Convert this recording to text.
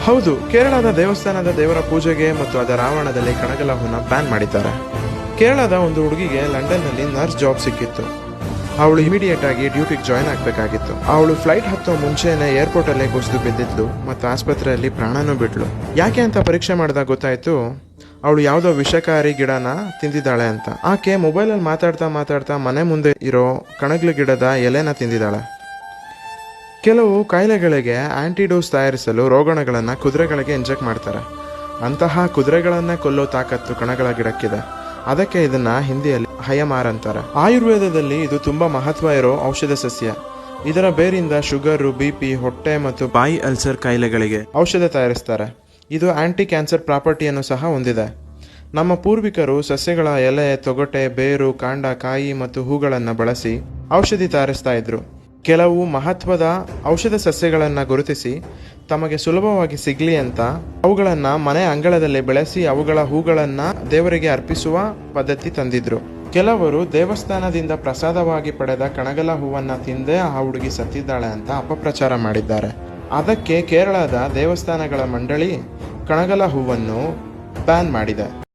ಹೌದು, ಕೇರಳದ ದೇವಸ್ಥಾನದ ದೇವರ ಪೂಜೆಗೆ ಮತ್ತು ಅದರ ರಾವಣದಲ್ಲಿ ಕಣಗಲ ಹೂನ ಬ್ಯಾನ್ ಮಾಡಿದ್ದಾರೆ. ಕೇರಳದ ಒಂದು ಹುಡುಗಿಗೆ ಲಂಡನ್ನಲ್ಲಿ ನರ್ಸ್ ಜಾಬ್ ಸಿಕ್ಕಿತ್ತು. ಅವಳು ಇಮಿಡಿಯೇಟ್ ಆಗಿ ಡ್ಯೂಟಿಗೆ ಜಾಯ್ನ್ ಆಗಬೇಕಾಗಿತ್ತು. ಅವಳು ಫ್ಲೈಟ್ ಹತ್ತೋ ಮುಂಚೆನೆ ಏರ್ಪೋರ್ಟ್ ಅಲ್ಲೇ ಕುಸಿದು ಬಿದ್ದಿದ್ಲು ಮತ್ತು ಆಸ್ಪತ್ರೆಯಲ್ಲಿ ಪ್ರಾಣನೂ ಬಿಟ್ಲು. ಯಾಕೆ ಅಂತ ಪರೀಕ್ಷೆ ಮಾಡಿದಾಗ ಗೊತ್ತಾಯ್ತು, ಅವಳು ಯಾವುದೋ ವಿಷಕಾರಿ ಗಿಡನ ತಿಂದಿದ್ದಾಳೆ ಅಂತ. ಆಕೆ ಮೊಬೈಲಲ್ಲಿ ಮಾತಾಡ್ತಾ ಮನೆ ಮುಂದೆ ಇರೋ ಕಣಗ್ಲು ಗಿಡದ ಎಲೆನ ತಿಂದಿದ್ದಾಳೆ. ಕೆಲವು ಕಾಯಿಲೆಗಳಿಗೆ ಆಂಟಿಡೋಸ್ ತಯಾರಿಸಲು ರೋಗಾಣುಗಳನ್ನು ಕುದುರೆಗಳಿಗೆ ಇಂಜೆಕ್ಟ್ ಮಾಡ್ತಾರೆ. ಅಂತಹ ಕುದುರೆಗಳನ್ನೇ ಕೊಲ್ಲೋ ತಾಕತ್ತು ಕಣಗಳ ಗಿಡಕ್ಕಿದೆ. ಅದಕ್ಕೆ ಇದನ್ನ ಹಿಂದಿಯಲ್ಲಿ ಹಯಮಾರ್ ಅಂತಾರೆ. ಆಯುರ್ವೇದದಲ್ಲಿ ಇದು ತುಂಬಾ ಮಹತ್ವ ಇರೋ ಔಷಧ ಸಸ್ಯ. ಇದರ ಬೇರಿಂದ ಶುಗರು, BP, ಹೊಟ್ಟೆ ಮತ್ತು ಬಾಯಿ ಅಲ್ಸರ್ ಕಾಯಿಲೆಗಳಿಗೆ ಔಷಧ ತಯಾರಿಸ್ತಾರೆ. ಇದು ಆಂಟಿ ಕ್ಯಾನ್ಸರ್ ಪ್ರಾಪರ್ಟಿಯನ್ನು ಸಹ ಹೊಂದಿದೆ. ನಮ್ಮ ಪೂರ್ವಿಕರು ಸಸ್ಯಗಳ ಎಲೆ, ತೊಗಟೆ, ಬೇರು, ಕಾಂಡ, ಕಾಯಿ ಮತ್ತು ಹೂಗಳನ್ನು ಬಳಸಿ ಔಷಧಿ ತಯಾರಿಸ್ತಾ ಇದ್ರು. ಕೆಲವು ಮಹತ್ವದ ಔಷಧ ಸಸ್ಯಗಳನ್ನು ಗುರುತಿಸಿ ತಮಗೆ ಸುಲಭವಾಗಿ ಸಿಗ್ಲಿ ಅಂತ ಅವುಗಳನ್ನು ಮನೆ ಅಂಗಳದಲ್ಲಿ ಬೆಳೆಸಿ ಅವುಗಳ ಹೂಗಳನ್ನು ದೇವರಿಗೆ ಅರ್ಪಿಸುವ ಪದ್ಧತಿ ತಂದಿದ್ರು. ಕೆಲವರು ದೇವಸ್ಥಾನದಿಂದ ಪ್ರಸಾದವಾಗಿ ಪಡೆದ ಕಣಗಲ ಹೂವನ್ನು ತಿಂದೇ ಆ ಹುಡುಗಿ ಸತ್ತಿದ್ದಾಳೆ ಅಂತ ಅಪಪ್ರಚಾರ ಮಾಡಿದ್ದಾರೆ. ಅದಕ್ಕೆ ಕೇರಳದ ದೇವಸ್ಥಾನಗಳ ಮಂಡಳಿ ಕಣಗಲ ಹೂವನ್ನು ಬ್ಯಾನ್ ಮಾಡಿದೆ.